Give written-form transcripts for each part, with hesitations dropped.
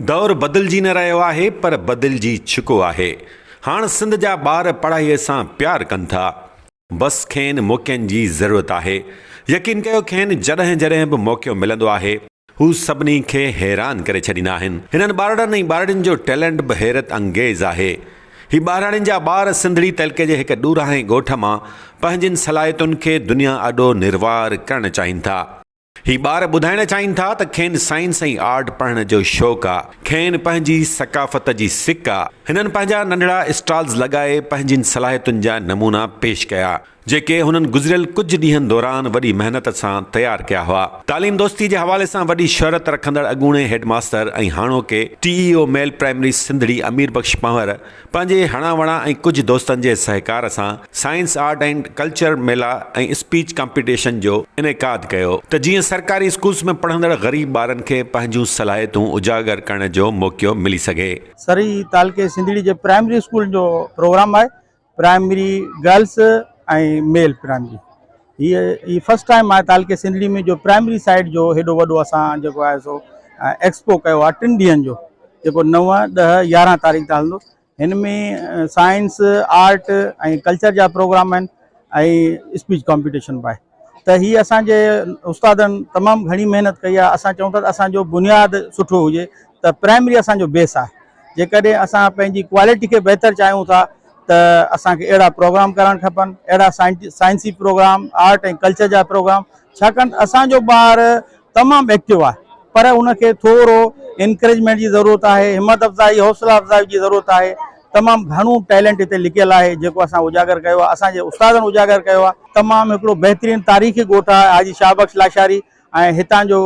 दौर बदिलजी न रहियो आहे पर बदिलजी चुको आहे। हाणे सिंध जा ॿार पढ़ाईअ सां प्यार कनि था। बस खेनि मौक़नि जी ज़रूरत आहे। यकीन कयो खेनि जॾहिं जॾहिं बि मौक़ो मिलंदो आहे हू सभिनी खे हैरान करे छॾींदा आहिनि। हिननि ॿारनि ऐं ॿारनि जो टैलेंट बि हैरत अंगेज़ आहे। ही ॿारनि जा ॿार सिंधड़ी तइलके जे हिकु ॾूरांहें ॻोठ मां पंहिंजिन सलाहियतुनि खे दुनिया अॾो निर्वार करणु चाहिनि था। ही ॿार ॿुधाइण चाहिनि था त खेनि साइंस ऐं आर्ट पढ़ण जो शौक़ु आहे। खेनि पंहिंजी सकाफ़त जी सिक आहे। हिननि पंहिंजा नंढड़ा स्टॉल्स लॻाए पंहिंजिन सलाहियतुनि जा नमूना पेश कया जेके हुननि गुज़िरियल कुझु ॾींहंनि दौरान वॾी महिनत सां तयारु कया हुआ। तालीम दोस्ती जे हवाले सां वॾी शोहरत रखंदड़ अॻूणे हेडमास्टर ऐं हाणोके TEO मेल प्राइमरी सिंधड़ी अमीर बख़्श पंवर पंहिंजे हणावणा ऐं कुझु दोस्तनि जे सहकार सां साइंस आर्ट एंड कल्चर मेला ऐं स्पीच कॉम्पिटिशन जो इनेकाद कयो त जीअं सरकारी स्कूल्स में पढ़ंदड़ ग़रीब ॿारनि खे पंहिंजूं सलाहियतूं उजागर करण जो मौक़ो मिली सघे। सरी तालके सिंधड़ी जे प्राइमरी स्कूल जो प्रोग्राम आहे। प्राइमरी गर्ल्स ऐं मेल प्राइमरी ये फर्स्ट टाइम आहे तालके सिंधड़ी में जो प्राइमरी साइड जो हेॾो वॾो असां जेको आहे सो एक्सपो कयो आहे 3 ॾींहंनि जो, जेको 9, 10, 11 तारीख़ तां हलंदो। हिन में साइंस आर्ट ऐं कल्चर जा प्रोग्राम आहिनि ऐं स्पीच कॉम्पिटिशन बि आहे। त हीअ असांजे उस्तादनि तमामु घणी महिनत कई आहे। असां चऊं था त असांजो बुनियादु सुठो हुजे त प्राइमरी असांजो बेस आहे। जेकॾहिं असां पंहिंजी क्वालिटी खे बहितर चाहियूं था त असांखे अहिड़ा प्रोग्राम करणु खपनि, अहिड़ा साइंसी प्रोग्राम, आर्ट ऐं कल्चर जा प्रोग्राम। छाकाणि असांजो ॿार तमामु एक्टिव आहे पर उनखे थोरो इनकरेजमेंट जी ज़रूरत आहे, हिमत अफ़ज़ाई, हौसला अफ़ज़ाई जी ज़रूरत आहे। तमामु घणो टैलेंट हिते लिकियल आहे जेको असां उजागर कयो आहे, असांजे उस्तादनि उजागर कयो आहे। तमामु हिकिड़ो बहितरीनु तारीख़ी ॻोठ आहे हाजी शाहबख़्श लाशारी ऐं हितां जो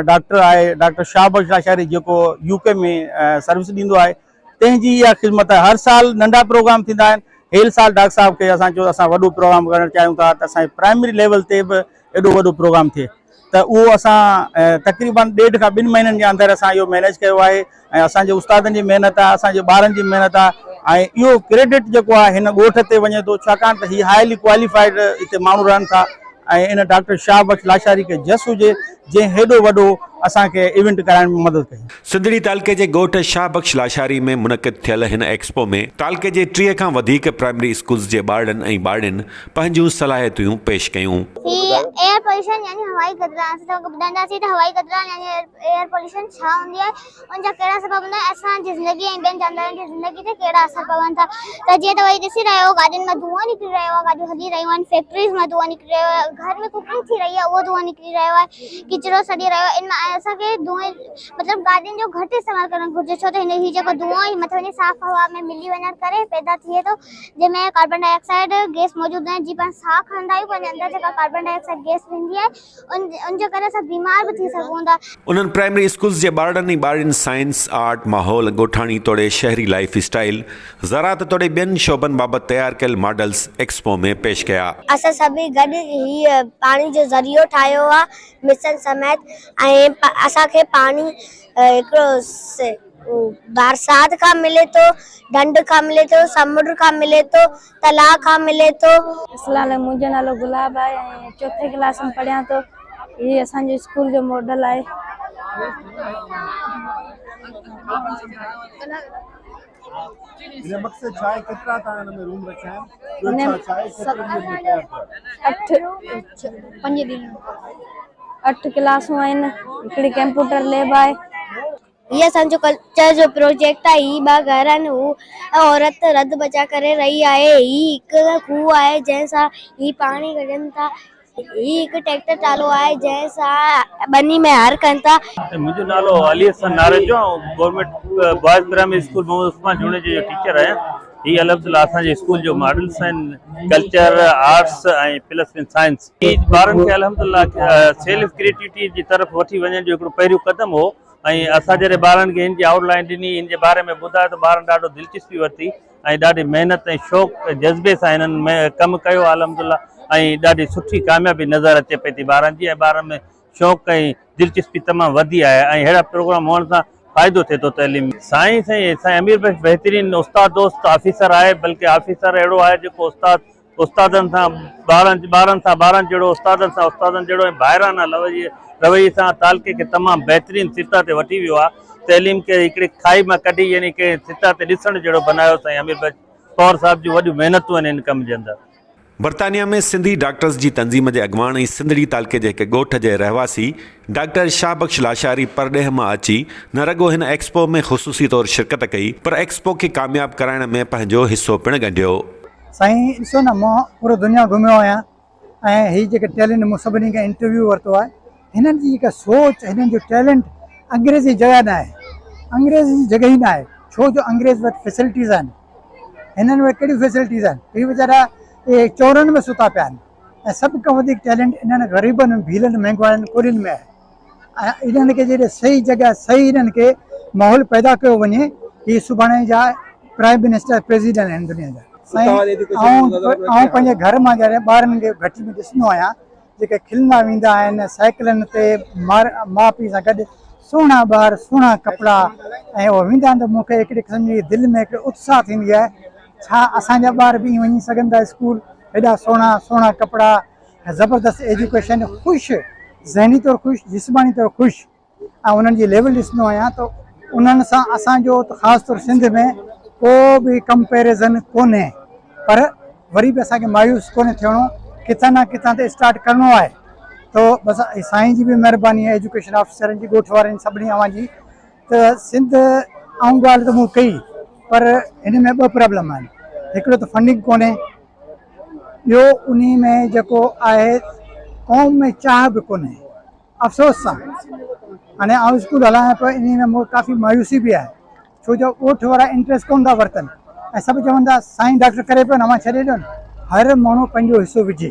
डॉक्टर आहे डॉक्टर शाहबख़्श लाशारी जेको UK में सर्विस ॾींदो आहे। तंहिंजी इहा ख़िदमत आहे। हर साल नंढा प्रोग्राम थींदा आहिनि। हेल साल डॉक्टर साहब खे असां चयो असां वॾो प्रोग्राम करणु चाहियूं था त असांजे प्राइमरी लेवल ते बि एॾो वॾो प्रोग्राम थिए त उहो असां तक़रीबन 1.5 खां 2 महीननि जे अंदरि असां इहो मैनेज कयो आहे ऐं असांजे उस्तादनि जी महिनत आहे, असांजे ॿारनि जी महिनत आहे ऐं इहो क्रेडिट जेको आहे हिन ॻोठ ते वञे थो छाकाणि त हीअ हाईली क्वालिफाइड हिते माण्हू रहनि था ऐं इन डॉक्टर शाहबख़्श लाशारी खे जस हुजे जंहिं हेॾो वॾो असांखे इवेंट कराइण में मदद कई। सिंधड़ी तालके जे ॻोठ शाहबख़्श लाशारी में मुनक़िद थियल हिन एक्सपो में तालके जे 3 खां वधीक प्राइमरी स्कूल्स जे ॿारनि ऐं ॿारनि पंहिंजूं सलाहियतूं पेश कयूं। एयर पोल्यूशन यानी हवाई कचरा असां ॿुधाईंदासीं त हवाई कचरा यानी एयर पोल्यूशन छा हूंदी आहे, उनजा कहिड़ा सबब हूंदा आहिनि, असांजी ज़िंदगी ऐं ॿियनि जानवरनि जी ज़िंदगी ते कहिड़ा असर पवनि था। त जीअं तव्हां ॾिसी रहियो हो गाॾियुनि मां धुआं निकिरी रहियो आहे, गाॾियूं हली रहियूं आहिनि, फैक्ट्रीज़ मां धुआं निकिरी रहियो आहे, घर में कुकिंग थी रही आहे उहो धुआं निकिरी रहियो आहे, किचिरो सड़ी रहियो आहे। इन असांखे धुएं मतिलबु गाॾियुनि जो घटि इस्तेमालु करणु घुरिजे छो त हिन ही जेको धुआं ई मथे वञी साफ़ हवा में मिली वञण करे पैदा थिए थो जंहिंमें कार्बन डाइऑक्साइड गैस मौजूदु आहे। जीअं पाण साह खणंदा आहियूं पंहिंजे अंदरि जेका कार्बन डाइऑक्साइड गैस वेंदी आहे उनजे करे असां बीमार बि थी सघूं था। उन्हनि प्राइमरी स्कूल्स जे ॿारनि ऐं ॿारनि साइंस आर्ट माहौल ॻोठाणी तोड़े शहरी लाइफ स्टाइल ज़रात तोड़े ॿियनि शोबनि बाबति तयारु कयल मॉडल्स एक्सपो में पेश कया। असां सभई गॾु ही पाणी जो ज़रियो ठाहियो आहे मिशन समेत ऐं असांखे पाणी हिकिड़ो बरसात खां मिले थो, ढंड खां मिले थो, समुंड खां मिले थो, तलाउ खां मिले थो। अस्सलाम, मुंहिंजो नालो गुलाब आहे ऐं 4थे क्लास में पढ़ियां थो। हीअ असांजे स्कूल जो मॉडल आहे। मक़सद छा आहे, केतिरा तव्हां हिन में रूम रखिया आहिनि? 8 क्लासूं आहिनि, हिकिड़ी कंप्यूटर लैब आहे। ये असांजो कल्चर जो प्रोजेक्ट आहे। ही 2 घर आहिनि, हू औरत रद बचा करे रही आहे। ही हिकु खूह आहे जंहिंसां ही पाणी कढनि था। ही हिकु ट्रैक्टर चालू आहे जंहिंसां बनी में हर कनि था। मुंहिंजो नालो अली हसन नारे जो government boys primary school Mohammad Usman जूने जो टीचर आहियां। ही अलहमदुलिल्लाह असांजे स्कूल जो मॉडल्स आहिनि कल्चर आर्ट्स ऐं प्लस इन साइंस। ही ॿारनि खे अलहमदुलिल्लाह सेल्फ क्रिएटिविटी जी तरफ़ वठी वञण जो हिकिड़ो पहिरियों क़दम हो ऐं असां जॾहिं ॿारनि खे हिन जी आउटलाइन ॾिनी, हिन जे बारे में ॿुधायो त ॿारनि ॾाढो दिलचस्पी वरिती ऐं ॾाढी महिनत ऐं शौक़ु जज़्बे सां हिननि में कमु कयो आहे अलहमदुलिल्लाह ऐं ॾाढी सुठी कामयाबी नज़र अचे पई थी ॿारनि जी ऐं ॿारनि में शौक़ु ऐं दिलचस्पी तमामु वधी आहे ऐं अहिड़ा प्रोग्राम हुअण सां फ़ाइदो थिए थो तइलीम। साइंस ऐं असांजे अमीर बख़्श बहितरीनु उस्ताद दोस्त ऑफिसर आहे, बल्कि ऑफिसर अहिड़ो आहे जेको उस्तादनि सां ॿारनि जहिड़ो उस्तादनि जहिड़ो ऐं ॿाहिराना रवैये सां तालके खे तमामु बहितरीनु सिता ते वठी वियो आहे तइलीम खे हिकिड़ी खाई मां कढी यानी कि सिता ते ॾिसण जहिड़ो बनायो साईं अमीर बख्श पंवर साहिब जूं वॾियूं महिनतूं आहिनि हिन कम जे अंदरि। बर्तानिया में सिंधी डॉक्टर्स जी तंज़ीम जे अॻुवाण ऐं सिंधड़ी तालके जे हिकु ॻोठ जे रहवासी डॉक्टर शाहबख्श लाशारी परॾेह मां अची न रुॻो हिन एक्सपो में ख़ुसूसी तौरु शिरकत कई पर एक्सपो खे कामयाबु कराइण में पंहिंजो हिसो पिणु ॻंढियो। साईं ॾिसो न, मां पूरो दुनिया घुमियो आहियां ऐं हीअ जेके टैलेंट मूं सभिनी खे इंटरव्यू वरितो आहे, हिननि जी जेका सोच, हिननि जो टैलेंट अंग्रेज़ी जॻह न आहे, अंग्रेज़ी जी जॻह ई न आहे, छो जो अंग्रेज़ वटि फैसिलिटीज़ आहिनि, हिननि वटि कहिड़ियूं फैसिलिटीज़ आहिनि, हीअ वीचारा चोरनि में सुता पिया आहिनि ऐं सभ खां वधीक टैलेंट इन्हनि ग़रीबनि भीलनि महंगवाड़नि कुरियुनि में आहे ऐं इन्हनि खे जॾहिं सही जॻह सही इन्हनि खे माहौल पैदा कयो वञे, हीअ सुभाणे जा प्राइम मिनिस्टर प्रेसिडेंट आहिनि दुनिया जा। साईं पंहिंजे घर मां जॾहिं ॿारनि खे घटि में ॾिसंदो आहियां जेके खिलंदा वेंदा आहिनि साइकिलनि ते माउ पीउ सां गॾु, सुहिणा ॿार सुहिणा कपिड़ा ऐं उहे वेंदा आहिनि त मूंखे हिकिड़ी क़िस्म जी दिलि में हिकिड़ी उत्साह थींदी आहे, छा असांजा ॿार बि वञी सघनि था स्कूल, हेॾा सुहिणा सुहिणा कपिड़ा, ज़बरदस्त एजुकेशन, ख़ुशि ज़हनी तौरु ख़ुशि, जिस्मानी तौरु ख़ुशि ऐं उन्हनि जी लेवल ॾिसंदो आहियां त उन्हनि सां असांजो त ख़ासि तौरु सिंध में को बि कंपेरिज़न कोन्हे, पर वरी बि असांखे मायूस कोन्हे थियणो, किथां न किथां ते स्टार्ट करिणो आहे। तो बसि साईं जी बि महिरबानी आहे, एजुकेशन ऑफिसरनि जी, ॻोठ वारनि सभिनी अवां जी, त सिंध आऊं ॻाल्हि त मूं कई पर हिन में ॿ प्रॉब्लम आहिनि, हिकिड़ो त फंडिंग कोन्हे, ॿियो उन में जेको आहे क़ौम में चाह बि कोन्हे, अफ़सोस सां हाणे आउं स्कूल हलायां पियो, इन में मूंखे काफ़ी मायूसी बि आहे, छो जो ॻोठ वारा इंट्रस्ट कोन था वरितनि ऐं सभु चवंदा साईं डॉक्टर करे पियो न, मां छॾे ॾियो न, हर माण्हू पंहिंजो हिसो विझे,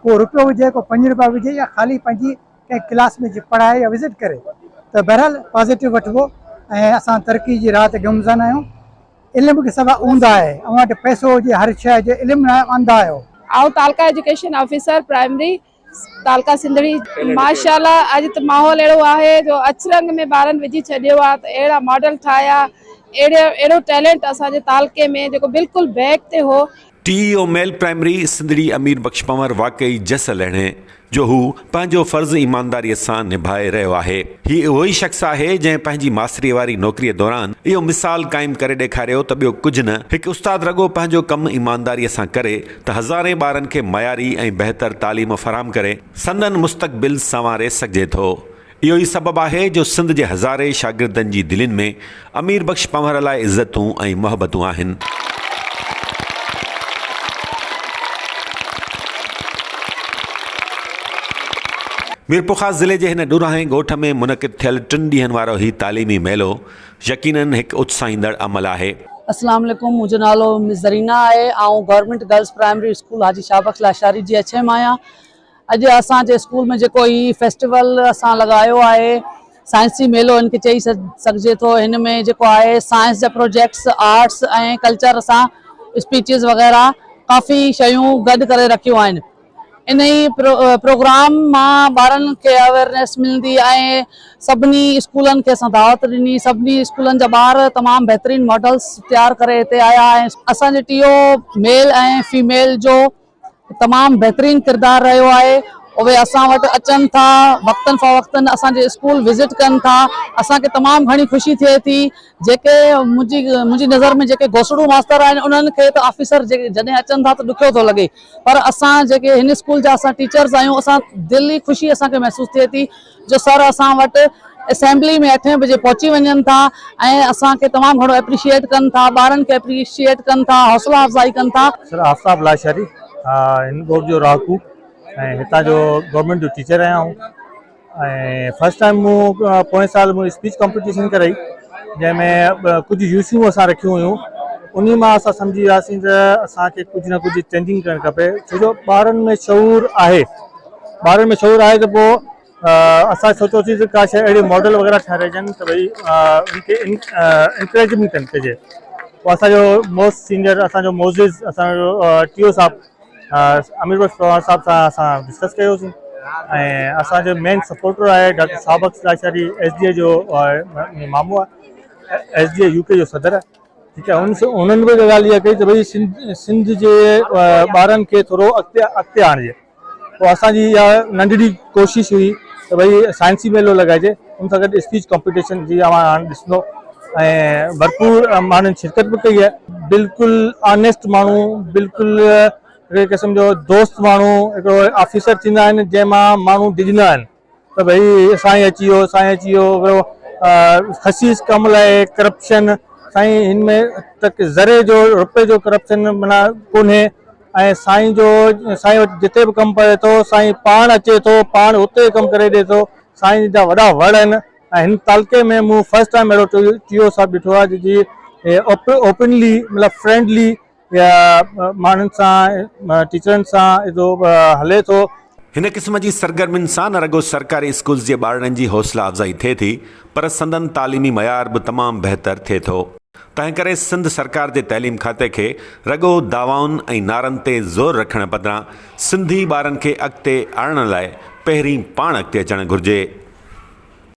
को रुपयो विझे, को 5 रुपया विझे या ख़ाली पंहिंजी कंहिं क्लास में पढ़ाए या विज़िट करे, त बहरहाल पॉज़िटिव वठिबो ऐं असां तरक़ी जी राह ते गुमज़न आहियूं। इल्मु खे सभु ऊंदा आहे, अव्हां वटि पैसो हुजे, हर शइ हुजे, इल्मु न अंधा आहियो। आउं तालका एजुकेशन ऑफिसर प्राइमरी तालका सिंधड़ी, माशाल्लाह अॼु त माहौल अहिड़ो आहे जो अचरंग में ॿारनि विझी छॾियो आहे, त अहिड़ा मॉडल ठाहिया, अहिड़ो टैलेंट असांजे तालके में जेको बिल्कुलु बैक ते हो। TEO मेल प्राइमरी सिंधड़ी अमीर बख्श पंवर वाकई जस लहिणे जो हू पंहिंजो फ़र्ज़ु ईमानदारीअ सां निभाए रहियो आहे। हीउ उहो ई शख़्स आहे जंहिं पंहिंजी मास्तरीअ वारी नौकरीअ दौरान इहो मिसाल क़ाइमु करे ॾेखारियो त ॿियो कुझु न, हिकु उस्ताद रॻो पंहिंजो कमु ईमानदारीअ सां करे त हज़ारे ॿारनि खे मयारी ऐं बहितर तालीम फ़राहम करे संदन मुस्तक़बिल संवारे सघिजे थो। इहो ई सबबु आहे जो सिंध जे हज़ारे शागिर्दनि जी दिलनि में अमीर बख्श पंवर लाइ इज़तूं ऐं मुहबतूं आहिनि। मीरपुखा ज़िले जे हिन ॾुरांहें ॻोठ में मुनक़िद थियल 3 ॾींहंनि वारो ही तालीमी मेलो यकीनन हिकु उत्साहींदड़ अमल आहे। अस्सलाम वालेकुम, मुंहिंजो नालो मिस ज़रीना आहे, ऐं गवर्नमेंट गर्ल्स प्राइमरी स्कूल हाजी शाहबख्श लाशारी जी HM आहियां। अॼु असांजे स्कूल में जेको ही फेस्टिवल असां लॻायो आहे, साइंसी मेलो हिनखे चई सघिजे थो, हिन में जेको आहे साइंस जा प्रोजेक्ट्स, आर्ट्स ऐं कल्चर सां स्पीचिस वग़ैरह काफ़ी शयूं गॾु करे रखियूं आहिनि। इन ई प्रोग्राम मां ॿारनि खे अवेयरनेस मिलंदी ऐं सभिनी स्कूलनि खे असां दावत ॾिनी, सभिनी स्कूलनि जा ॿार तमामु बहितरीनु मॉडल्स तयारु करे हिते आया ऐं असांजे TO मेल ऐं फीमेल जो तमामु बहितरीनु किरदारु रहियो आहे। उहे असां वटि अचनि था, वक़्तनि फ़वक़्तनि असांजे स्कूल विज़िट कनि था, असांखे तमामु घणी ख़ुशी थिए थी। जेके मुंहिंजी नज़र में जेके घोसड़ू मास्तर आहिनि उन्हनि खे त ऑफिसर जॾहिं अचनि था त ॾुखियो थो लॻे, पर असां जेके हिन स्कूल जा असां टीचर्स आहियूं, असां दिली ख़ुशी असांखे महसूसु थिए थी जो सर असां वटि असेंबली में 8 बजे पहुची वञनि था ऐं असांखे तमामु घणो एप्रिशिएट कनि था, ॿारनि खे एप्रिशिएट कनि था, हौसला अफ़ज़ाई कनि था। सर आफ्ताब लाशारी हिन ॻोठ जो रहाकू ऐं हितां जो गवर्नमेंट जो टीचर आहियां ऐं फर्स्ट टाइम मूं पोएं साल मूं स्पीच कॉम्पिटिशन कराई, जंहिंमें कुझु यूसियूं असां रखियूं हुयूं, उन मां असां सम्झी वियासीं त असांखे कुझु न कुझु चेंजिंग करणु खपे, छो जो ॿारनि में शऊर आहे, त पोइ असां सोचियोसीं त का शइ अहिड़ी मॉडल वग़ैरह ठाहिराइजनि त भई उनखे इंकरेजमेंट कनि कजे। पोइ असांजो मोस्ट सीनियर असांजो मोज़िज़ असांजो TO साहिबु अमीर बख्श पंवर साहिब सां असां डिस्कस कयोसीं ऐं असांजो मेन सपोर्टर आहे डॉक्टर शाहबख्श लाशारी SDA जो मामू आहे, SDA UK जो सदर आहे, ठीकु आहे। उन्हनि बि ॻाल्हि इहा कई त भई सिंध जे ॿारनि खे थोरो अॻिते आणिजे। पोइ असांजी इहा नंढड़ी कोशिशि हुई त भई साइंसी मेलो लॻाइजे, उन सां गॾु स्पीच कॉम्पिटिशन जी मां हाणे ॾिसंदो ऐं भरपूर माण्हुनि शिरकत बि कई आहे। बिल्कुलु ऑनेस्ट माण्हू, बिल्कुलु हिकिड़े क़िस्म जो दोस्त माण्हू, हिकिड़ो ऑफिसर थींदा आहिनि जंहिंमां माण्हू डिॼंदा आहिनि त भई साईं अची वियो, साईं अची वियो। ख़सीस कम लाइ करप्शन साईं हिन में तक ज़रे जो रुपए जो करप्शन माना कोन्हे ऐं साईं वटि जिते बि कमु पए थो साईं पाण अचे थो, पाण हुते कमु करे ॾिए थो। साईं जा वॾा वड़ आहिनि ऐं हिन तालके में मूं फर्स्ट टाइम अहिड़ो टीओ साहिबु ॾिठो आहे जी ओपनली मतिलबु फ्रेंडली माण्हुनि सां, टीचरनि सां एॾो हले थो। हिन क़िस्म जी सरगर्मियुनि सां न रुॻो सरकारी स्कूल जे ॿारनि जी हौसला अफ़ज़ाई थिए थी, पर संदन तालीमी मयार बि तमामु बहितर थिए थो। तंहिं करे सिंध सरकार जे तइलीम खाते खे रुॻो दावाउनि ऐं नारनि ते ज़ोर रखण बदिरां सिंधी ॿारनि खे अॻिते आणण लाइ पहिरीं पाण अॻिते अचणु घुरिजे।